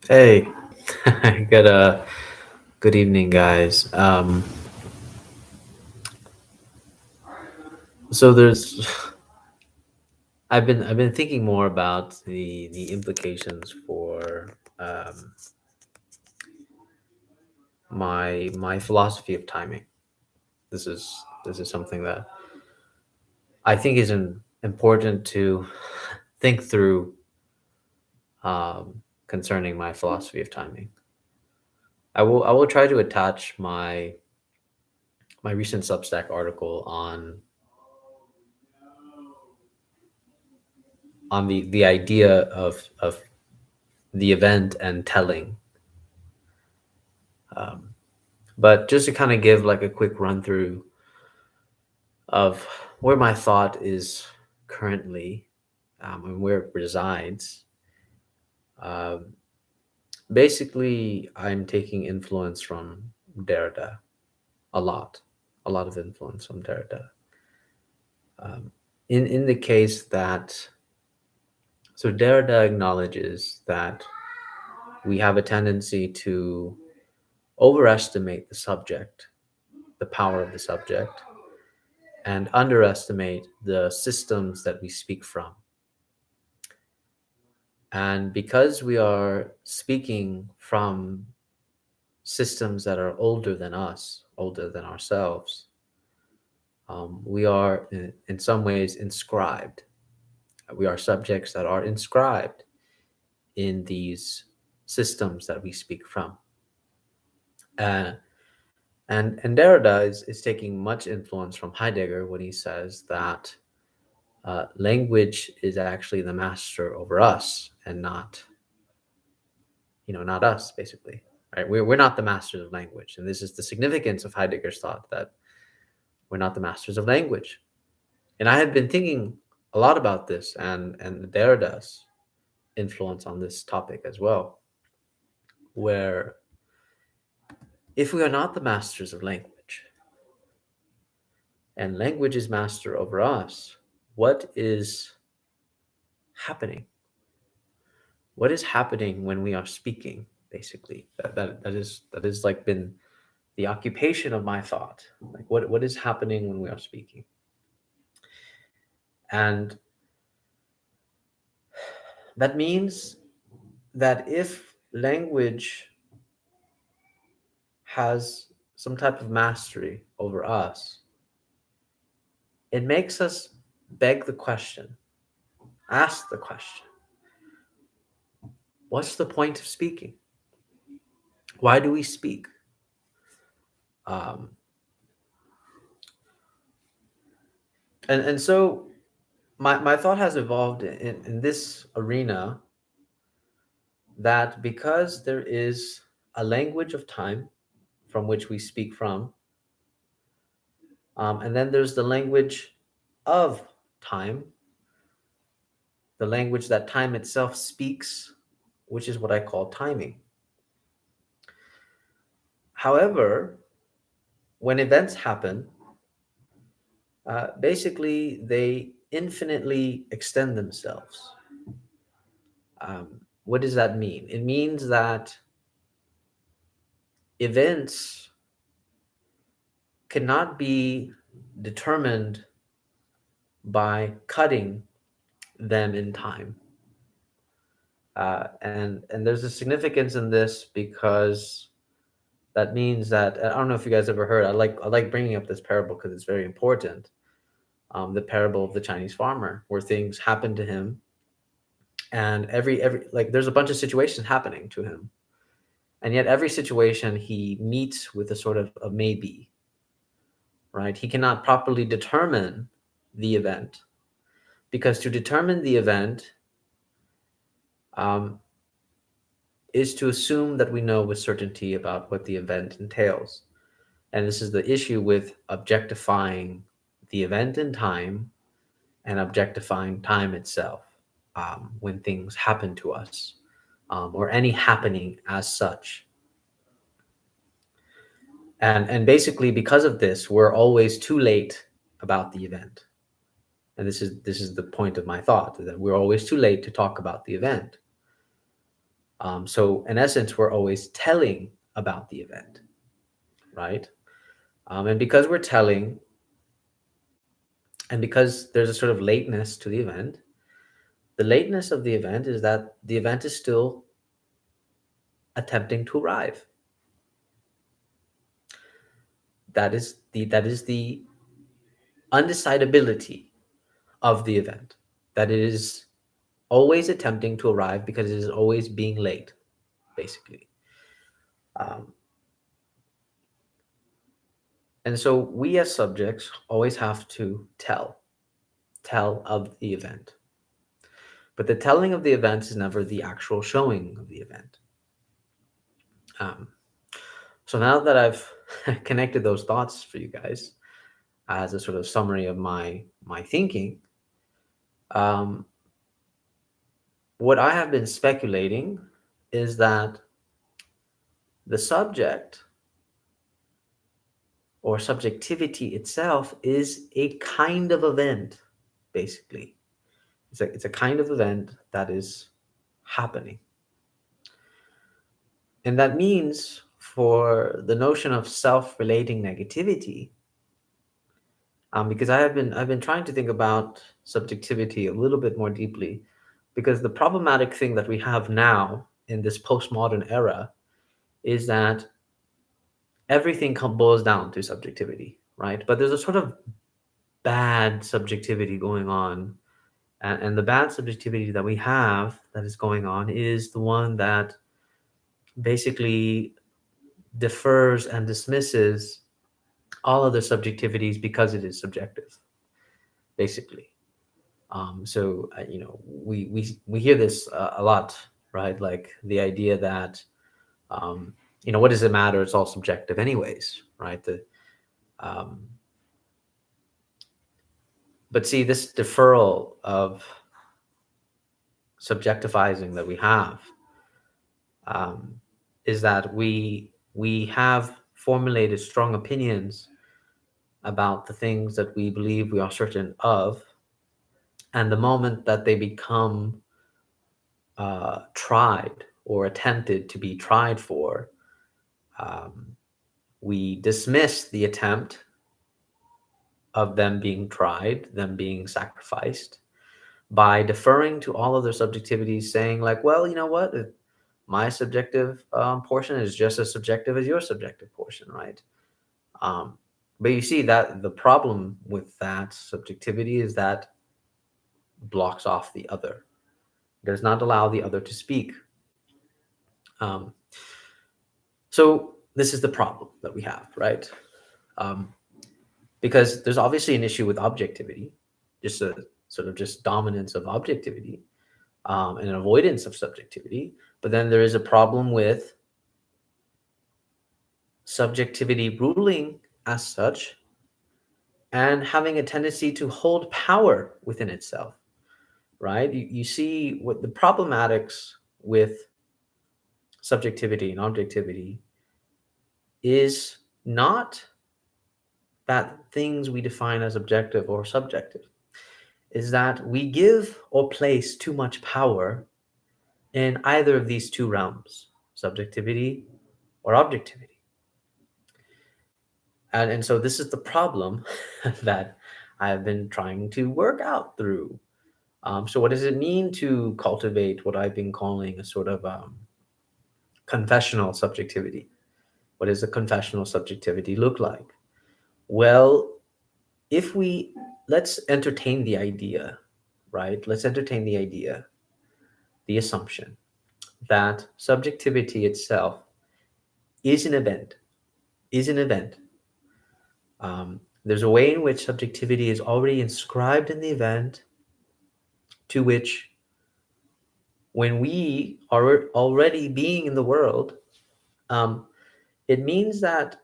Hey, good evening, guys. So there's I've been thinking more about the implications for my philosophy of timing. This is something that I think is important to think through concerning my philosophy of timing. I will try to attach my recent Substack article on the idea of the event and telling. Um, but just to kind of give like a quick run through of where my thought is currently, and where it resides. Um, Basically, I'm taking influence from Derrida a lot, a lot of influence from Derrida. Um, in the case that so Derrida acknowledges that we have a tendency to overestimate the subject, the power of the subject, and underestimate the systems that we speak from. And because we are speaking from systems that are older than us, older than ourselves, we are in some ways inscribed. We are subjects that are inscribed in these systems that we speak from. Uh, and Derrida is taking much influence from Heidegger when he says that language is actually the master over us and not us, basically. Right? We're not the masters of language. And this is the significance of Heidegger's thought that we're not the masters of language. And I had been thinking a lot about this and Derrida's influence on this topic as well, where if we are not the masters of language and language is master over us, what is happening? What is happening when we are speaking? Basically, that is like been the occupation of my thought. Like what is happening when we are speaking? And that means that if language has some type of mastery over us, it makes us beg the question, ask the question, what's the point of speaking? Why do we speak? Um, and so my thought has evolved in this arena that because there is a language of time from which we speak from, and then there's the language of time, the language that time itself speaks, which is what I call timing. However, when events happen, basically they infinitely extend themselves. Um, what does that mean? It means that events cannot be determined by cutting them in time. And there's a significance in this because that means that I don't know if you guys ever heard. I like bringing up this parable because it's very important. The parable of the Chinese farmer, where things happen to him, and every like there's a bunch of situations happening to him, and yet every situation he meets with a sort of a maybe. Right? He cannot properly determine the event because to determine the event um, is to assume that we know with certainty about what the event entails. And this is the issue with objectifying the event in time and objectifying time itself when things happen to us, or any happening as such. And basically because of this, we're always too late about the event. And this is the point of my thought, that we're always too late to talk about the event. So in essence, we're always telling about the event, right? And because we're telling, and because there's a sort of lateness to the event, the lateness of the event is that the event is still attempting to arrive. That is the undecidability of the event. That it is always attempting to arrive because it is always being late, basically. Um, and so we as subjects always have to tell of the event. But the telling of the event is never the actual showing of the event. Um, so now that I've connected those thoughts for you guys as a sort of summary of my thinking, um, what I have been speculating is that the subject or subjectivity itself is a kind of event, basically. It's a kind of event that is happening. And that means for the notion of self-relating negativity, because I've been trying to think about subjectivity a little bit more deeply, because the problematic thing that we have now in this postmodern era is that everything boils down to subjectivity, right? But there's a sort of bad subjectivity going on, and the bad subjectivity that we have that is going on is the one that basically defers and dismisses all other subjectivities because it is subjective, basically. We hear this a lot, right? Like the idea that what does it matter? It's all subjective, anyways, right? Um, but see, this deferral of subjectifying that we have um, is that we have formulated strong opinions about the things that we believe we are certain of, and the moment that they become tried or attempted to be tried for, um, we dismiss the attempt of them being tried, them being sacrificed, by deferring to all other subjectivities, saying like, well, you know what? My subjective portion is just as subjective as your subjective portion, right? Um, but you see that the problem with that subjectivity is that blocks off the other, does not allow the other to speak. Um, so this is the problem that we have, right? Um, because there's obviously an issue with objectivity, just a sort of just dominance of objectivity, and an avoidance of subjectivity. But then there is a problem with subjectivity ruling as such and having a tendency to hold power within itself, right? You see what the problematics with subjectivity and objectivity is not that things we define as objective or subjective, is that we give or place too much power in either of these two realms, subjectivity or objectivity. And so this is the problem that I've been trying to work out through. So what does it mean to cultivate what I've been calling a sort of confessional subjectivity? What does a confessional subjectivity look like? Well, if we let's entertain the idea, right? Let's entertain the idea, the assumption that subjectivity itself is an event, is an event. There's a way in which subjectivity is already inscribed in the event, to which, when we are already being in the world, um, it means that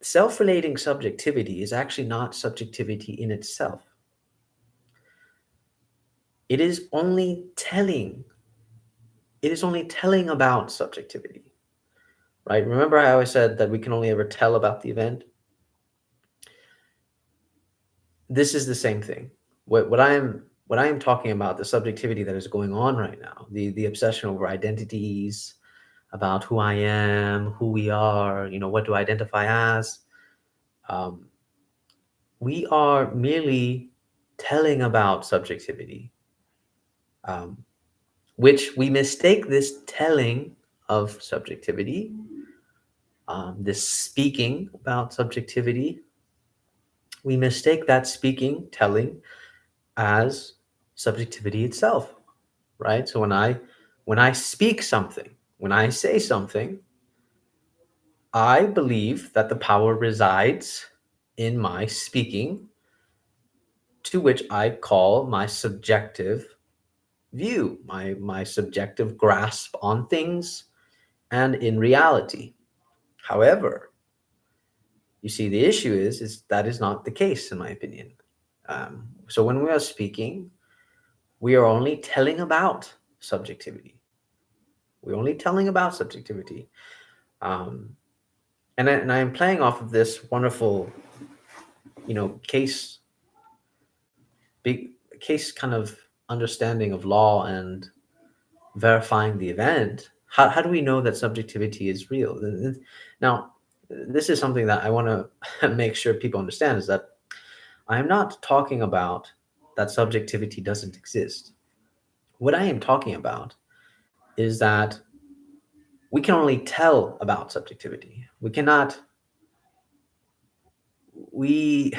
self-relating subjectivity is actually not subjectivity in itself. It is only telling. It is only telling about subjectivity, right? Remember, I always said that we can only ever tell about the event. This is the same thing. What I am When I am talking about the subjectivity that is going on right now, the obsession over identities, about who I am, who we are, what do I identify as, um, we are merely telling about subjectivity, um, which we mistake this telling of subjectivity, this speaking about subjectivity, we mistake that speaking, telling, as subjectivity itself, right? So when I speak something, when I say something, I believe that the power resides in my speaking, to which I call my subjective view, my subjective grasp on things and in reality. However, you see, the issue is that is not the case, in my opinion. So when we are speaking, we are only telling about subjectivity. We're only telling about subjectivity. Um, and I am playing off of this wonderful, case, big case kind of understanding of law and verifying the event. How do we know that subjectivity is real? Now, this is something that I want to make sure people understand, is that I am not talking about that subjectivity doesn't exist. What I am talking about is that we can only tell about subjectivity. We cannot, we,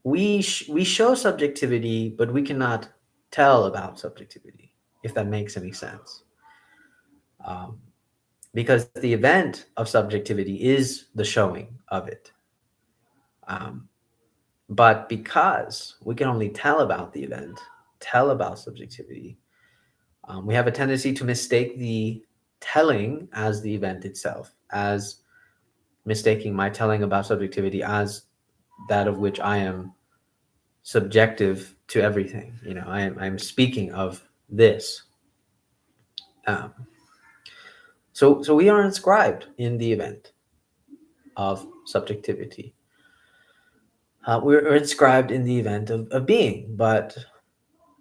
we show subjectivity, but we cannot tell about subjectivity, if that makes any sense. Um, because the event of subjectivity is the showing of it. Um, but because we can only tell about the event, tell about subjectivity, we have a tendency to mistake the telling as the event itself, as mistaking my telling about subjectivity as that of which I am subjective to everything. I'm speaking of this. Um, so we are inscribed in the event of subjectivity. We're inscribed in the event of being. But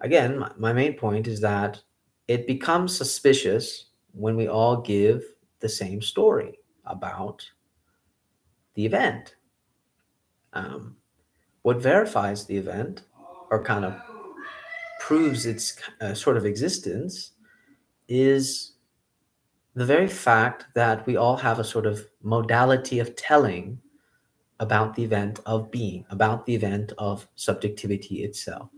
again, my main point is that it becomes suspicious when we all give the same story about the event. Um, what verifies the event, or kind of proves its sort of existence, is the very fact that we all have a sort of modality of telling about the event of being, about the event of subjectivity itself.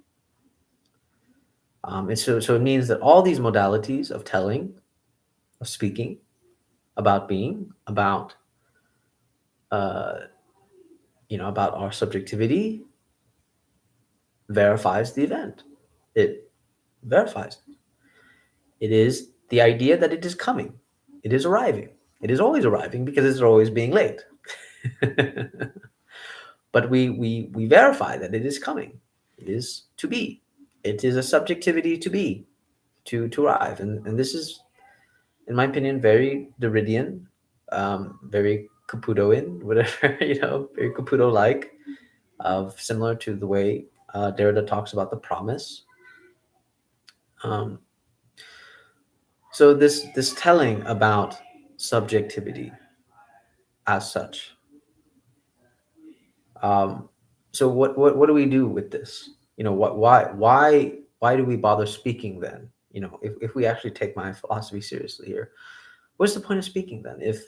And so it means that all these modalities of telling, of speaking, about being, uh, about our subjectivity, verifies the event. It verifies it. It is the idea that it is coming. It is arriving. It is always arriving because it's always being late. But we verify that it is coming. It is to be. It is a subjectivity to be, to arrive. And this is, in my opinion, very Derridian, very Caputoan, whatever, very Caputo-like, similar to the way Derrida talks about the promise. Um, so this telling about subjectivity as such. Um, so what do we do with this? Why do we bother speaking then? If we actually take my philosophy seriously here, what's the point of speaking then? If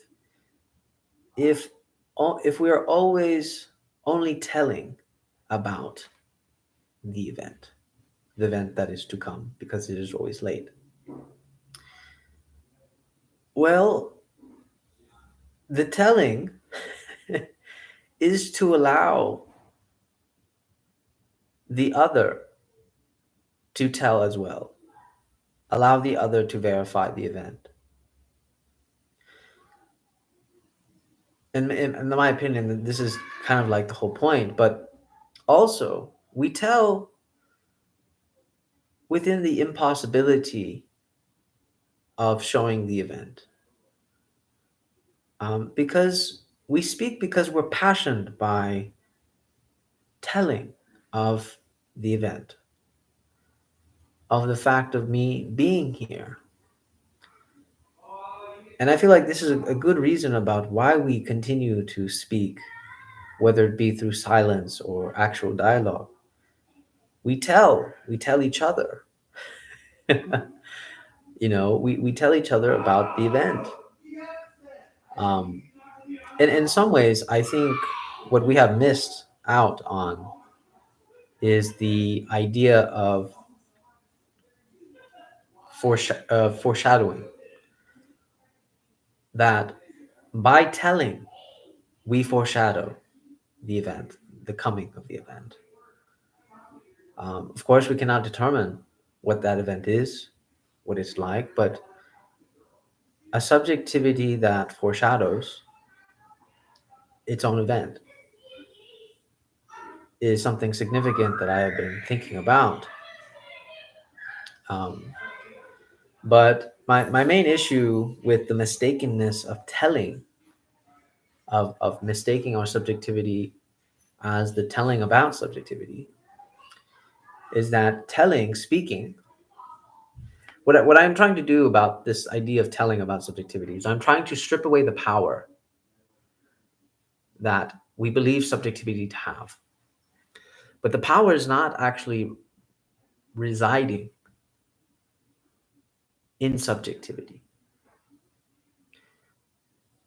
if we are always only telling about the event that is to come because it is always late, well, the telling is to allow the other to tell as well, allow the other to verify the event. In my opinion, this is kind of like the whole point, but also we tell within the impossibility of showing the event, because we speak because we're passionate by telling of the event, of the fact of me being here. And I feel like this is a good reason about why we continue to speak, whether it be through silence or actual dialogue. We tell each other. We tell each other about the event. Um, and in some ways, I think what we have missed out on is the idea of foreshadowing, that by telling, we foreshadow the event, the coming of the event. Of course, we cannot determine what that event is, what it's like, but a subjectivity that foreshadows its own event is something significant that I have been thinking about. Um, but my main issue with the mistakenness of telling, of mistaking our subjectivity as the telling about subjectivity, is that telling, speaking, what I'm trying to do about this idea of telling about subjectivity is I'm trying to strip away the power that we believe subjectivity to have. But the power is not actually residing in subjectivity,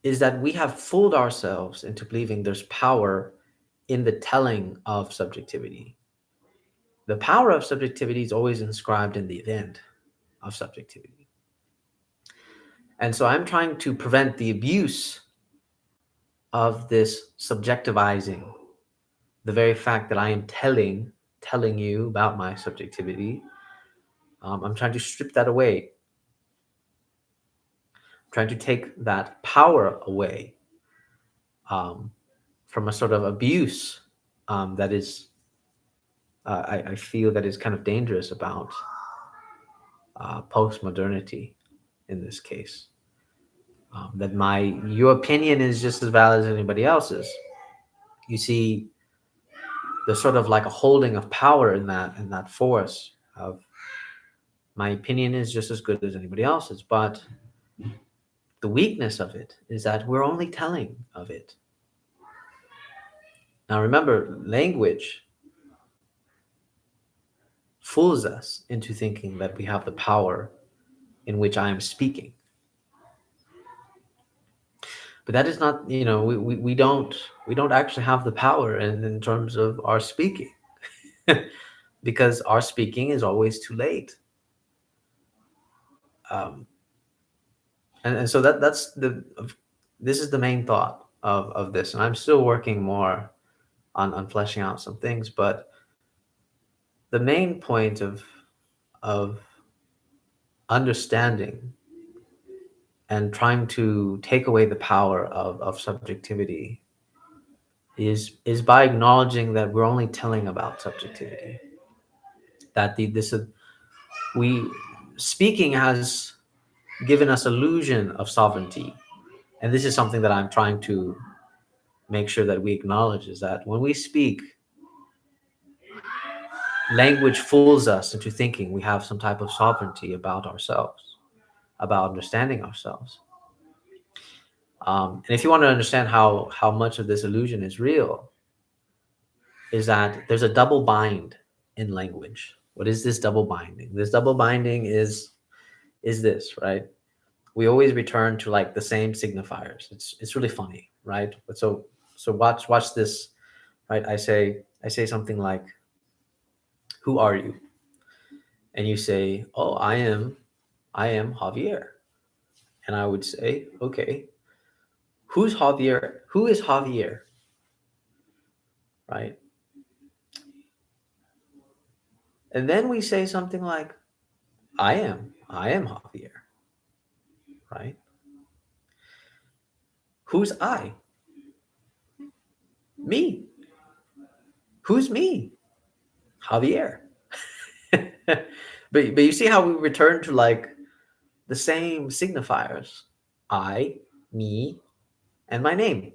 is that we have fooled ourselves into believing there's power in the telling of subjectivity. The power of subjectivity is always inscribed in the event of subjectivity. And so I'm trying to prevent the abuse of this subjectivizing, the very fact that I am telling you about my subjectivity. I'm trying to strip that away, trying to take that power away, um, from a sort of abuse, that is, I feel that is kind of dangerous about post-modernity in this case. That your opinion is just as valid as anybody else's. You see, there's sort of like a holding of power in that force of my opinion is just as good as anybody else's. But the weakness of it is that we're only telling of it. Now remember, language fools us into thinking that we have the power in which I am speaking. But that is not, we don't actually have the power in terms of our speaking, because our speaking is always too late. Um, and so this is the main thought of this. And I'm still working more on fleshing out some things, but the main point of understanding and trying to take away the power of subjectivity is by acknowledging that we're only telling about subjectivity. That this is we speaking has given us illusion of sovereignty, and this is something that I'm trying to make sure that we acknowledge, is that when we speak, language fools us into thinking we have some type of sovereignty about ourselves, about understanding ourselves. And if you want to understand how much of this illusion is real, is that there's a double bind in language. What is this double binding? This double binding is this, right? We always return to like the same signifiers. It's really funny, right? But so watch this, right? I say something like, "Who are you?" And you say, "Oh, I am Javier." And I would say, "Okay, who's Javier? Who is Javier?" Right? And then we say something like, I am Javier." Right? Who's I? Me. Who's me? Javier. But you see how we return to like the same signifiers: I, me, and my name.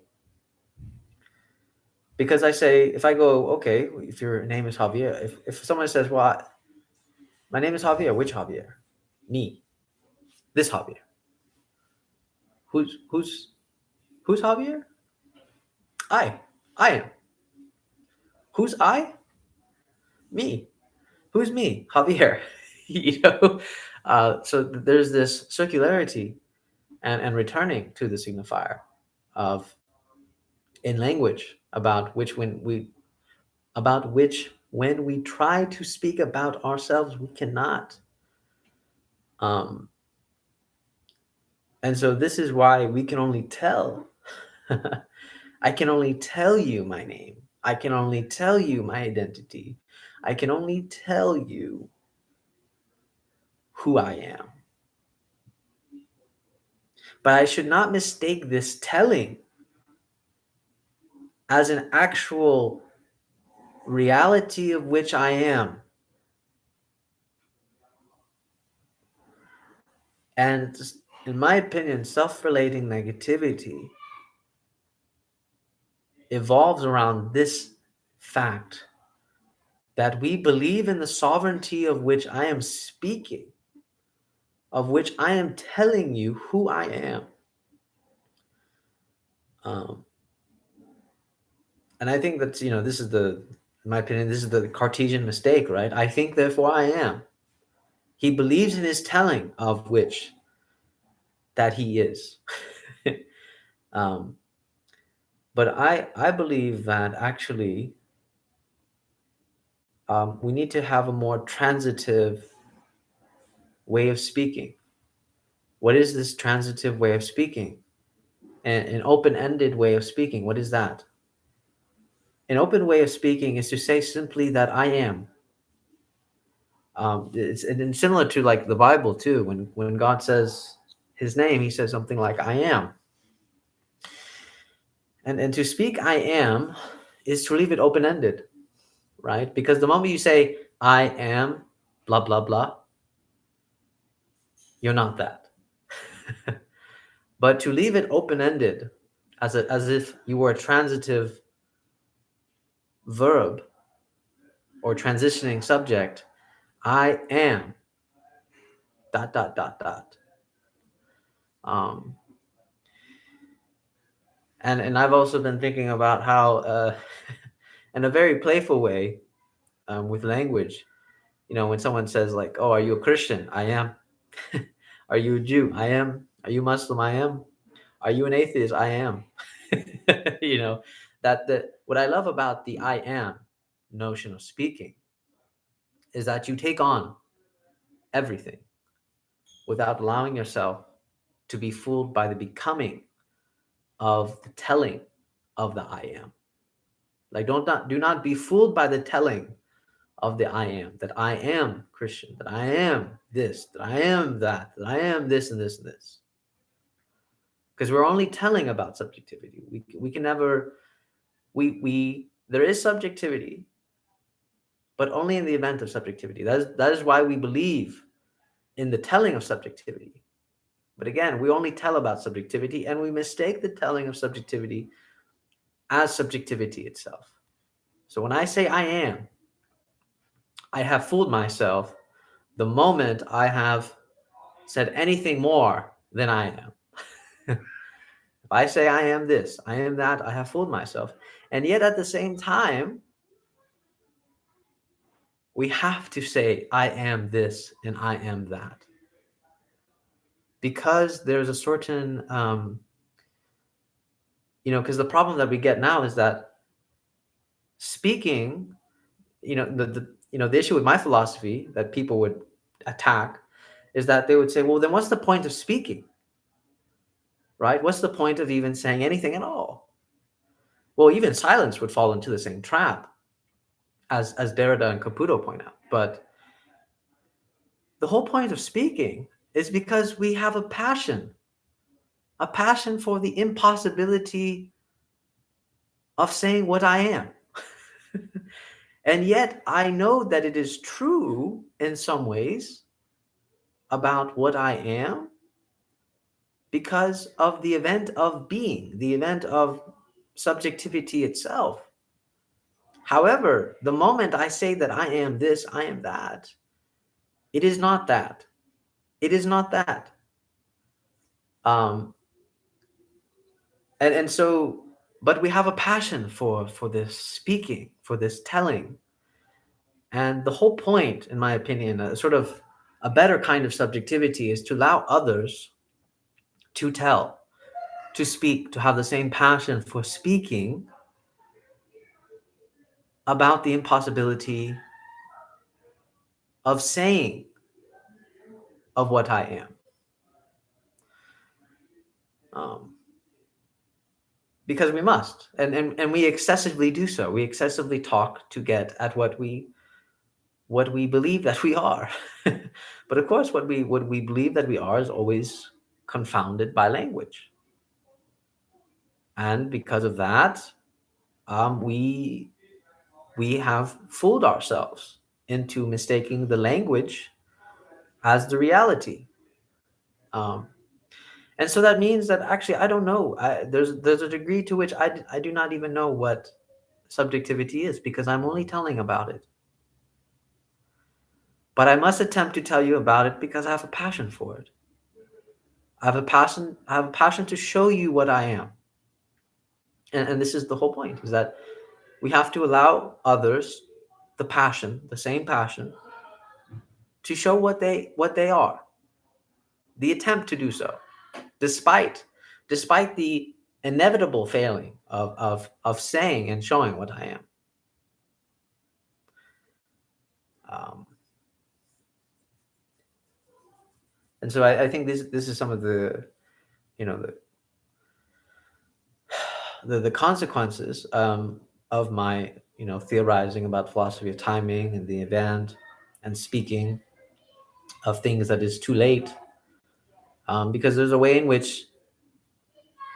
Because I say, if I go, okay, if your name is Javier, if someone says, well, my name is Javier, which Javier? Me, this Javier. Who's who's who's Javier? I. I am. Who's I? Me. Who's me? Javier. you know? So there's this circularity and returning to the signifier of in language about which when we try to speak about ourselves we cannot. Um, and so this is why we can only tell. I can only tell you my name. I can only tell you my identity. I can only tell you who I am. But I should not mistake this telling as an actual reality of which I am. And in my opinion, self relating negativity evolves around this fact that we believe in the sovereignty of which I am speaking, of which I am telling you who I am. Um, and I think that, this is in my opinion, this is the Cartesian mistake, right? I think, therefore I am. He believes in his telling of which that he is. um, but I believe that actually we need to have a more transitive way of speaking. What is this transitive way of speaking? An open-ended way of speaking. What is that? An open way of speaking is to say simply that I am. It's and similar to like the Bible too. When God says His name, He says something like "I am," and to speak "I am" is to leave it open-ended, right? Because the moment you say "I am," blah blah blah, you're not that. But to leave it open-ended, as if you were a transitive verb or transitioning subject, I am dot dot dot dot. Um, and I've also been thinking about how, in a very playful way, with language, when someone says like, "Oh, are you a Christian?" I am. Are you a Jew? I am. Are you Muslim? I am. Are you an atheist? I am. you know, that what I love about the I am notion of speaking is that you take on everything without allowing yourself to be fooled by the becoming of the telling of the I am. Like do not be fooled by the telling of the I am, that I am Christian, that I am this, that I am that I am this and this and this. Because we're only telling about subjectivity. We can never we there is subjectivity, but only in the event of subjectivity. That is why we believe in the telling of subjectivity. But again, we only tell about subjectivity and we mistake the telling of subjectivity as subjectivity itself. So when I say I am, I have fooled myself the moment I have said anything more than I am. If I say I am this, I am that, I have fooled myself. And yet at the same time, we have to say I am this and I am that. Because there's a certain, because the problem that we get now is that speaking, the issue with my philosophy that people would attack is that they would say, well, then what's the point of speaking? Right? What's the point of even saying anything at all? Well, even silence would fall into the same trap, as Derrida and Caputo point out. But the whole point of speaking is because we have a passion for the impossibility of saying what I am. And yet I know that it is true in some ways about what I am because of the event of being, the event of subjectivity itself. However, the moment I say that I am this, I am that, it is not that. It is not that. Um, and so, but we have a passion for this speaking, for this telling, and the whole point, in my opinion, sort of a better kind of subjectivity is to allow others to tell, to speak, to have the same passion for speaking about the impossibility of saying of what I am. Um, because we must, and we excessively do so. We excessively talk to get at what we believe that we are. But of course, what we believe that we are is always confounded by language, and because of that, we have fooled ourselves into mistaking the language as the reality. Um, and so that means that actually I don't know. There's a degree to which I do not even know what subjectivity is, because I'm only telling about it. But I must attempt to tell you about it because I have a passion for it. I have a passion. I have a passion to show you what I am. And this is the whole point: is that we have to allow others the passion, the same passion, to show what they are. The attempt to do so, despite despite the inevitable failing of saying and showing what I am. Um, and so I think this is some of the, you know, the consequences, of my, theorizing about philosophy of timing and the event, and speaking of things that is too late, because there's a way in which,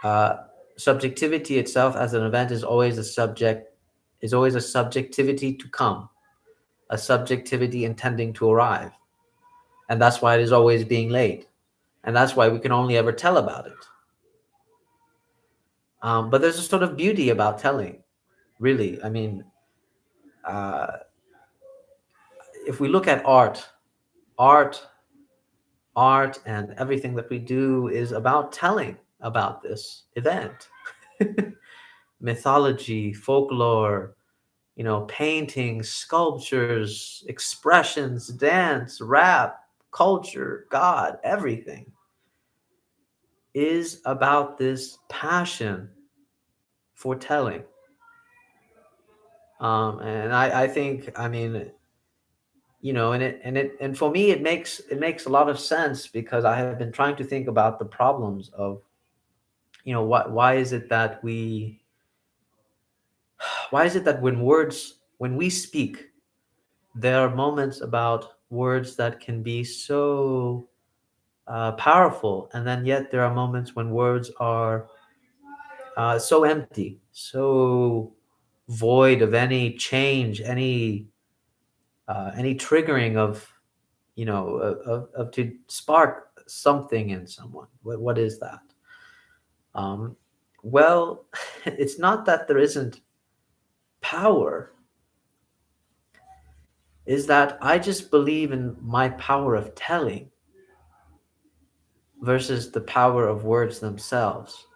uh, subjectivity itself as an event is always a subjectivity to come, a subjectivity intending to arrive, and that's why it is always being late, and that's why we can only ever tell about it. But there's a sort of beauty about telling, really. I mean, uh, if we look at art art and everything that we do is about telling about this event. Mythology, folklore, paintings, sculptures, expressions, dance, rap, culture, God, everything is about this passion for telling. And I think, I mean, and for me, it makes a lot of sense, because I have been trying to think about the problems of, why is it that when we speak, there are moments about words that can be so, powerful, and then yet there are moments when words are, so empty, so void of any change, any triggering of, of to spark something in someone. What is that? Um, well, it's not that there isn't power, is that I just believe in my power of telling versus the power of words themselves,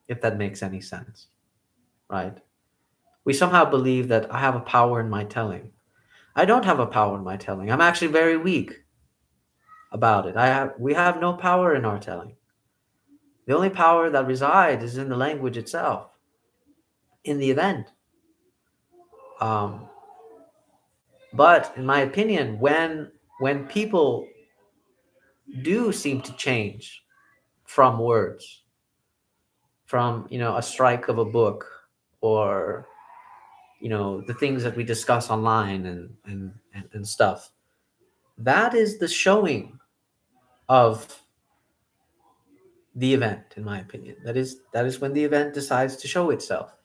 if that makes any sense, right? We somehow believe that I have a power in my telling. I don't have a power in my telling. I'm actually very weak about it. We have no power in our telling. The only power that resides is in the language itself, in the event. Um, but in my opinion, when people do seem to change from words, from, a strike of a book, or, the things that we discuss online, and stuff, that is the showing of the event, in my opinion. That is when the event decides to show itself.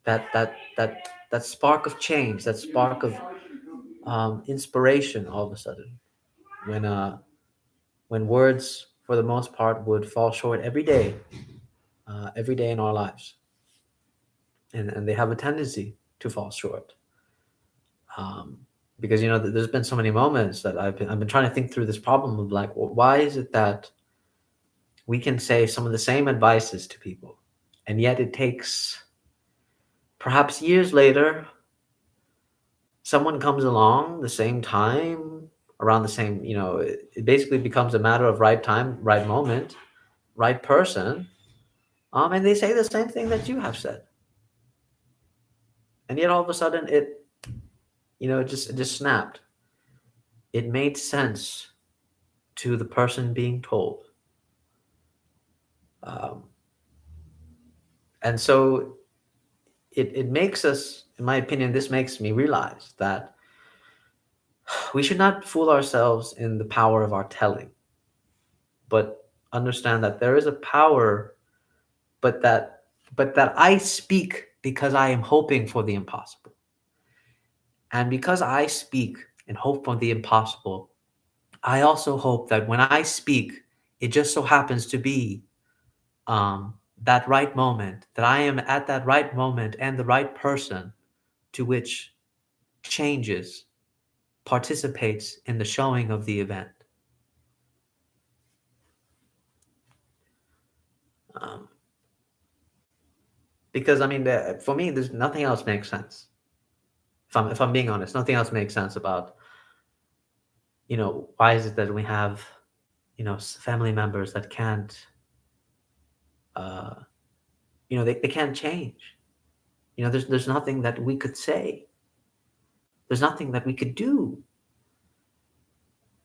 That spark of change, that spark of, inspiration, all of a sudden, when when words for the most part would fall short every day in our lives, and they have a tendency. to fall short. Um, because there's been so many moments that I've been trying to think through this problem of like, well, why is it that we can say some of the same advices to people, and yet it takes perhaps years later, someone comes along the same time, around the same, it basically becomes a matter of right time, right moment, right person, and they say the same thing that you have said, and yet all of a sudden it just snapped. It made sense to the person being told. Um, and so it makes us, in my opinion, this makes me realize that we should not fool ourselves in the power of our telling, but understand that there is a power, but that I speak because I am hoping for the impossible. And because I speak and hope for the impossible, I also hope that when I speak, it just so happens to be that right moment, that I am at that right moment and the right person to which changes, participates in the showing of the event. Um, because I mean, for me, there's nothing else makes sense. If I'm being honest, nothing else makes sense about why is it that we have family members that can't uh, they can't change. There's nothing that we could say. There's nothing that we could do,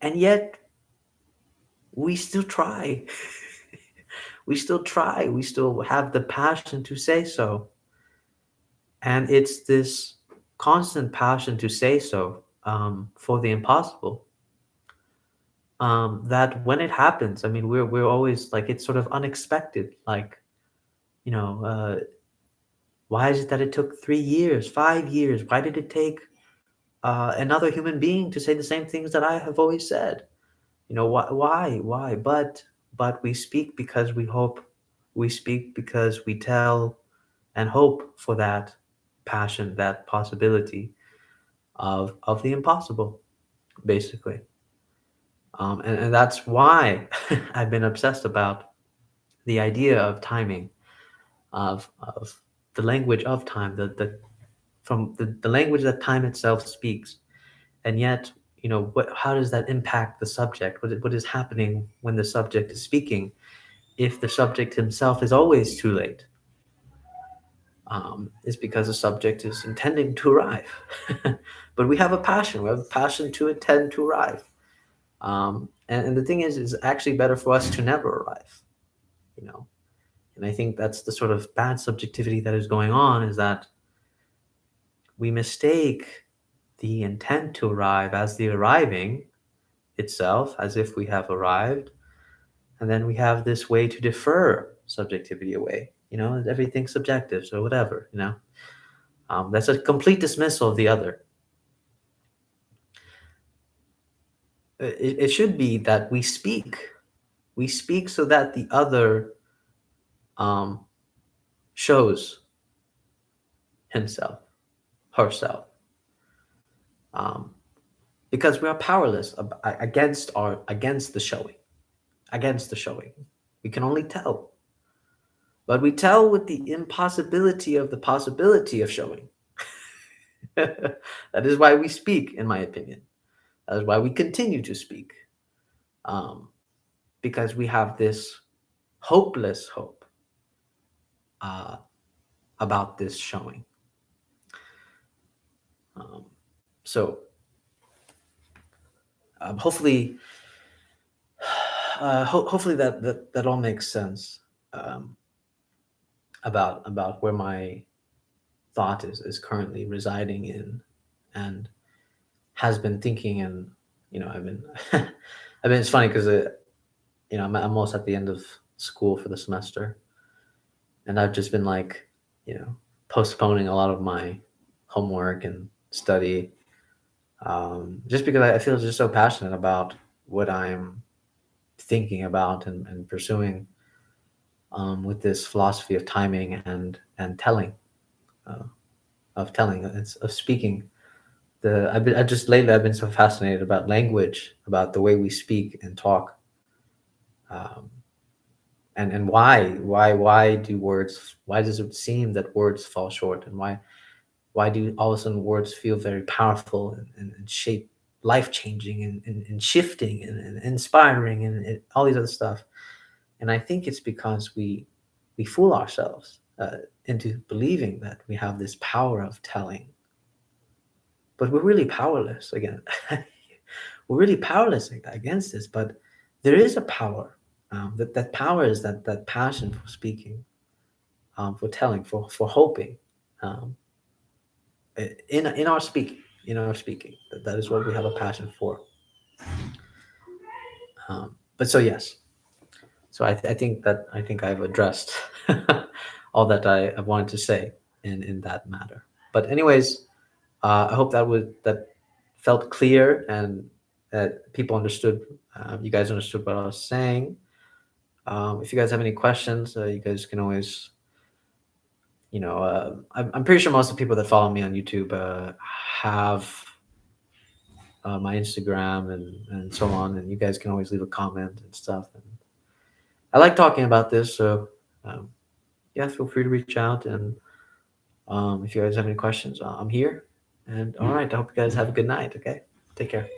and yet we still try. We still try. We still have the passion to say so, and it's this constant passion to say so, for the impossible, that when it happens, I mean, we're always like, it's sort of unexpected. Like, you know, why is it that it took 3 years, 5 years? Why did it take another human being to say the same things that I have always said? Why? But we speak because we hope. We speak because we tell and hope for that passion, that possibility of the impossible, basically. And that's why I've been obsessed about the idea of timing, of the language of time, the language that time itself speaks. And yet, how does that impact the subject? What is happening when the subject is speaking if the subject himself is always too late? Is because the subject is intending to arrive. But we have a passion. We have a passion to intend to arrive. And the thing is, it's actually better for us to never arrive. You know, and I think that's the sort of bad subjectivity that is going on, is that we mistake the intent to arrive as the arriving itself, as if we have arrived. And then we have this way to defer subjectivity away. Everything's subjective, so whatever. That's a complete dismissal of the other. It should be that we speak. We speak so that the other um, shows himself, herself, um, because we are powerless against the showing, against the showing. We can only tell, but we tell with the impossibility of the possibility of showing. That is why we speak, in my opinion. That is why we continue to speak, um, because we have this hopeless hope uh, about this showing. Um, so hopefully, hopefully that all makes sense, um, about where my thought is currently residing in, and has been thinking. And I've been I mean, it's funny because I'm almost at the end of school for the semester, and I've just been like, postponing a lot of my homework and study, just because I feel just so passionate about what I'm thinking about and pursuing, with this philosophy of timing and telling, uh, of telling, of speaking. I just lately I've been so fascinated about language, about the way we speak and talk, um, and why do words, why does it seem that words fall short, and why do all of a sudden words feel very powerful and shape life changing and shifting and inspiring and all these other stuff. And I think it's because we fool ourselves into believing that we have this power of telling, but we're really powerless again. We're really powerless against this, but there is a power. That power is that passion for speaking, for telling, for hoping, um, in our speaking, that is what we have a passion for. But so yes, so I think I've addressed all that I wanted to say in that matter. But anyways, I hope that felt clear and that people understood. You guys understood what I was saying. If you guys have any questions, you guys can always, I'm pretty sure most of the people that follow me on YouTube have my Instagram and so on, and you guys can always leave a comment and stuff. And I like talking about this, so um, yeah, feel free to reach out. And if you guys have any questions, I'm here. And all right, I hope you guys have a good night. Okay, take care.